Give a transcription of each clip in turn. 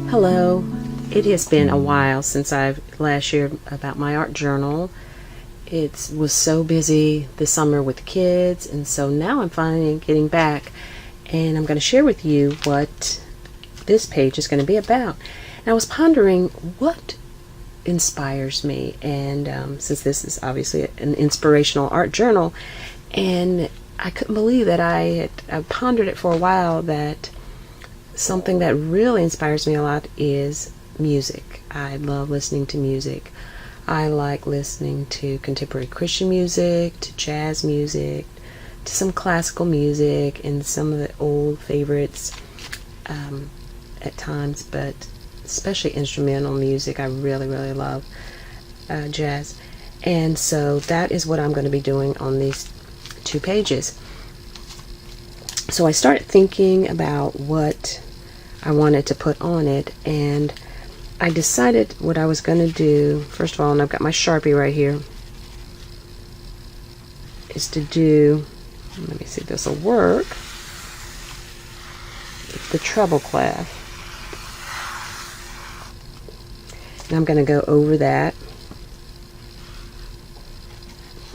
Hello. It has been a while since I've last shared about my art journal. It was so busy this summer with the kids, and so now I'm finally getting back, and I'm going to share with you what this page is going to be about. And I was pondering what inspires me, and since this is obviously an inspirational art journal, and I couldn't believe that I pondered it for a while, that something that really inspires me a lot is music. I love listening to music. I like listening to contemporary Christian music, to jazz music, to some classical music, and some of the old favorites at times, but especially instrumental music. I really, really love jazz. And so that is what I'm going to be doing on these 2 pages. So I started thinking about what I wanted to put on it, and I decided what I was going to do, first of all, and I've got my Sharpie right here, is to do, let me see if this will work, the treble clef. And I'm going to go over that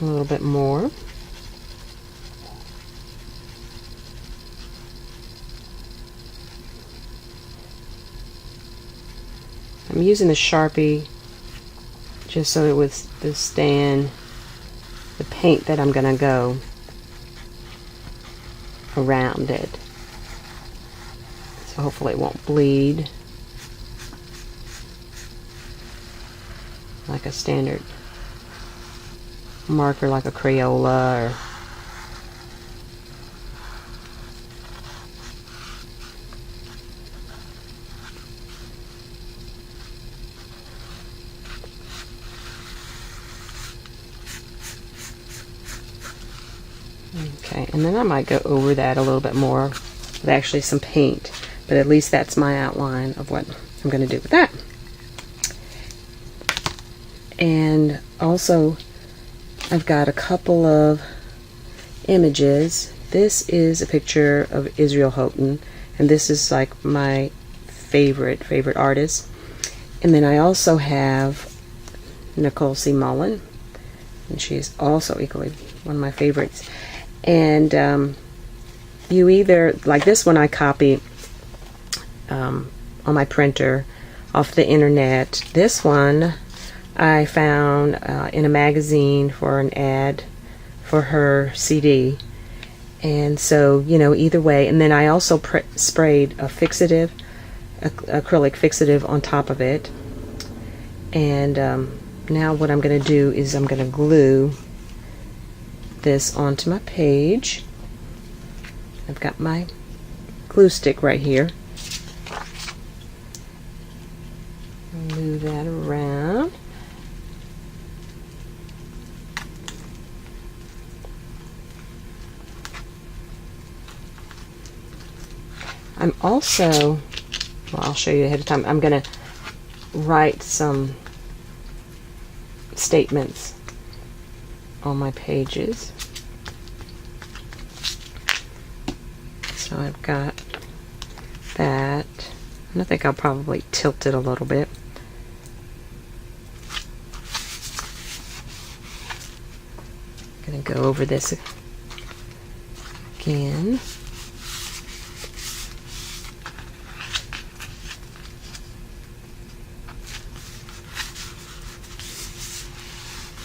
a little bit more. I'm using the Sharpie just so it would withstand the paint that I'm going to go around it. So hopefully it won't bleed like a standard marker, like a Crayola or okay, and then I might go over that a little bit more with actually some paint, but at least that's my outline of what I'm going to do with that. And also I've got a couple of images. This is a picture of Israel Houghton, and this is like my favorite artist. And then I also have Nicole C. Mullen, and she's also equally one of my favorites. And you either, like this one I copied on my printer off the internet. This one I found in a magazine for an ad for her CD. And so, you know, either way. And then I also sprayed a fixative, acrylic fixative on top of it. And now what I'm going to do is I'm going to glue this onto my page. I've got my glue stick right here. Move that around. I'm also, well, I'll show you ahead of time, I'm going to write some statements on my pages. So I've got that, and I think I'll probably tilt it a little bit. I'm going to go over this again.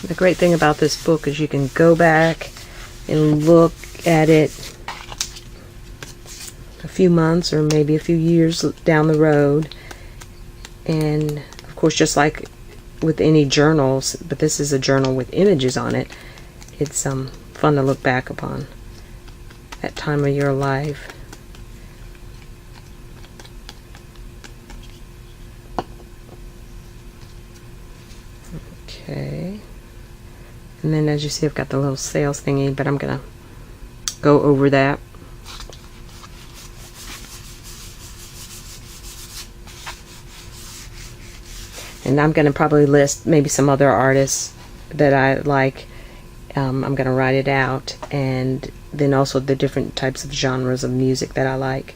The great thing about this book is you can go back and look at it a few months or maybe a few years down the road. And of course, just like with any journals, but this is a journal with images on it, it's fun to look back upon that time of your life. Okay. And then as you see, I've got the little sales thingy, but I'm going to go over that. And I'm going to probably list maybe some other artists that I like I'm going to write it out, and then also the different types of genres of music that I like.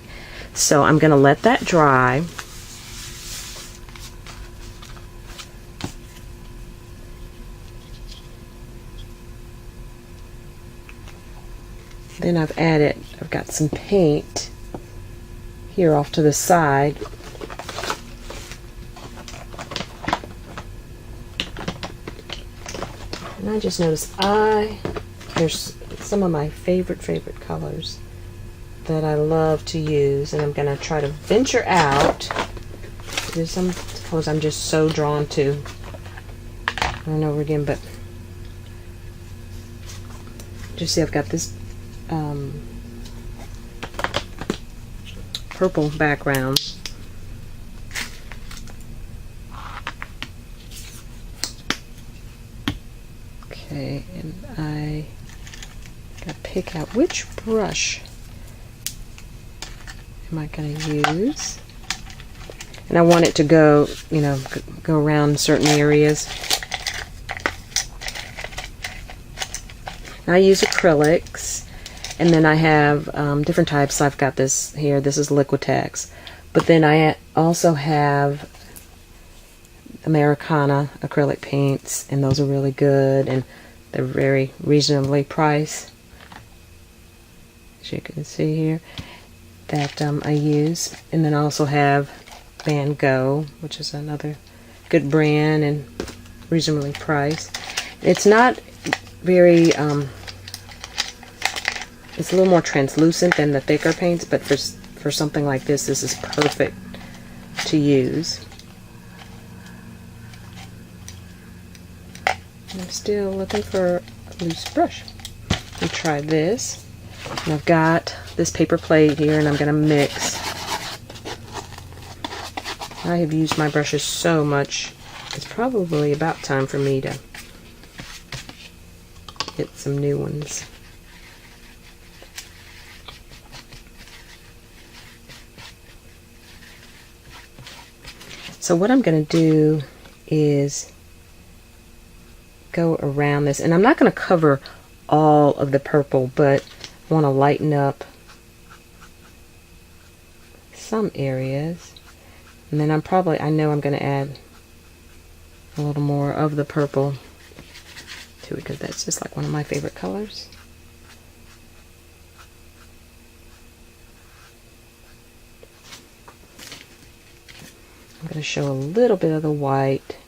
So I'm going to let that dry. Then I've got some paint here off to the side. And I just noticed there's some of my favorite colors that I love to use, and I'm going to try to venture out. There's some colors I'm just so drawn to over and over again, but just see I've got this purple background. Okay, and I gotta pick out which brush am I going to use. And I want it to go, go around certain areas. I use acrylics, and then I have different types. I've got this here. This is Liquitex. But then I also have Americana acrylic paints, and those are really good, and they're very reasonably priced, as you can see here, that I use. And then I also have Van Gogh, which is another good brand and reasonably priced. It's not very it's a little more translucent than the thicker paints, but for something like this is perfect to use. I'm still looking for a loose brush. Let me try this. And I've got this paper plate here, and I'm going to mix. I have used my brushes so much, it's probably about time for me to get some new ones. So what I'm going to do is go around this, and I'm not going to cover all of the purple, but I want to lighten up some areas. And then I know I'm going to add a little more of the purple to it, because that's just like one of my favorite colors. I'm going to show a little bit of the white.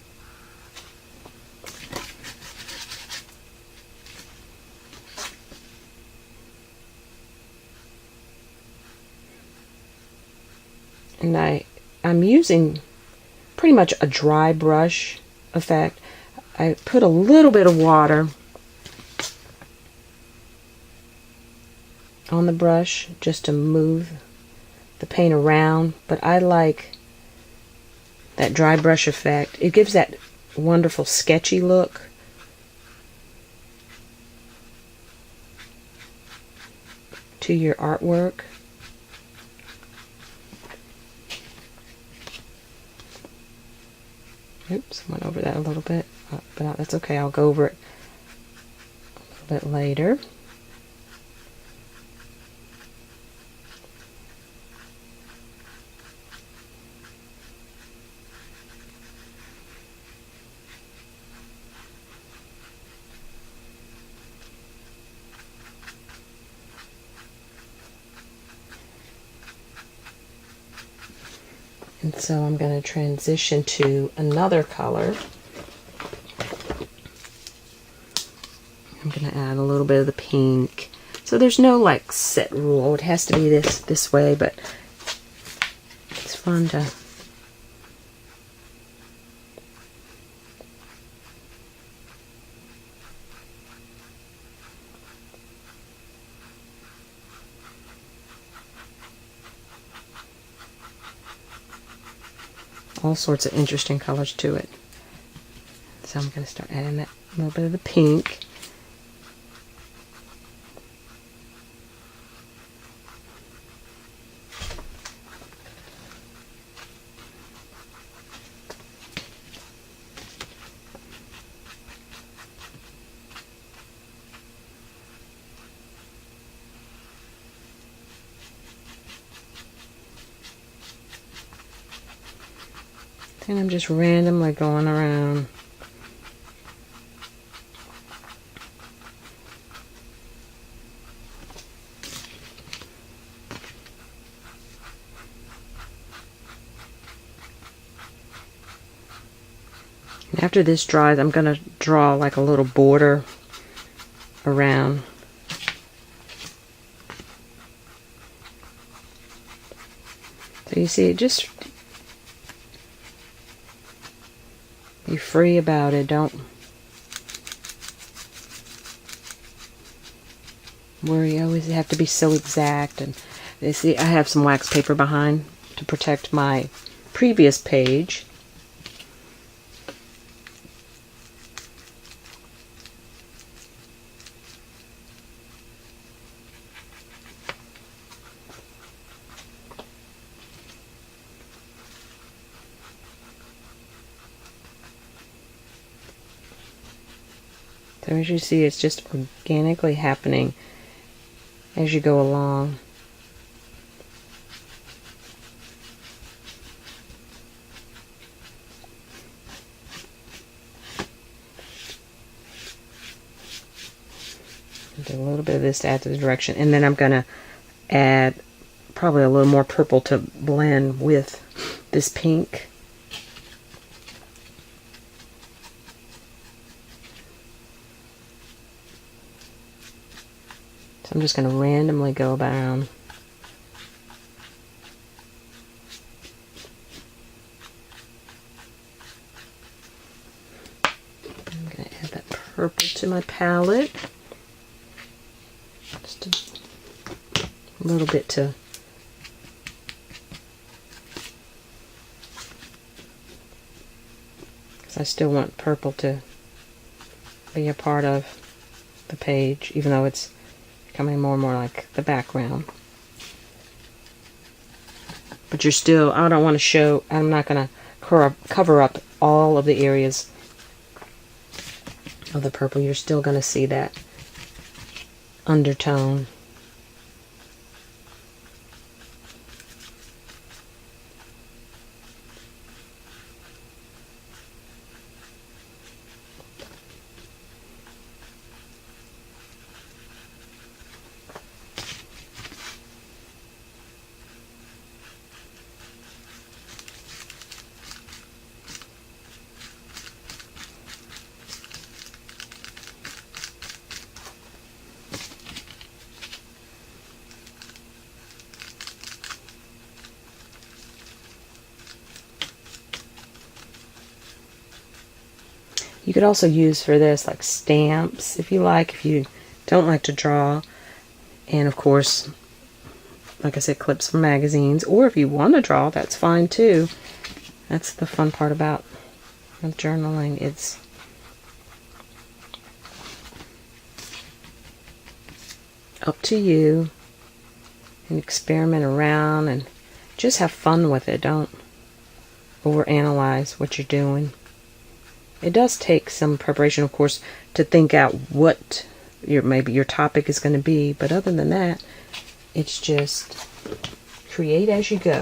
And I'm using pretty much a dry brush effect. I put a little bit of water on the brush just to move the paint around, but I like that dry brush effect. It gives that wonderful sketchy look. To your artwork. Oops, went over that a little bit, but that's okay. I'll go over it a little bit later. And so I'm going to transition to another color. I'm going to add a little bit of the pink. So there's no like set rule. It has to be this way, but it's fun to all sorts of interesting colors to it. So I'm going to start adding that little bit of the pink. And I'm just randomly going around. And after this dries, I'm going to draw like a little border around. So you see, just be free about it. Don't worry, you always have to be so exact. And you see, I have some wax paper behind to protect my previous page. So as you see, it's just organically happening as you go along. Do a little bit of this to add to the direction, and then I'm going to add probably a little more purple to blend with this pink. I'm just going to randomly go around. I'm going to add that purple to my palette. Just a little bit to because I still want purple to be a part of the page, even though it's becoming more and more like the background. But you're still, I don't want to show, I'm not going to cover up all of the areas of the purple. You're still going to see that undertone. You could also use for this like stamps if you like, if you don't like to draw. And of course, like I said, clips from magazines. Or if you want to draw, that's fine too. That's the fun part about journaling. It's up to you. And experiment around and just have fun with it. Don't overanalyze what you're doing. It does take some preparation, of course, to think out what maybe your topic is going to be. But other than that, it's just create as you go.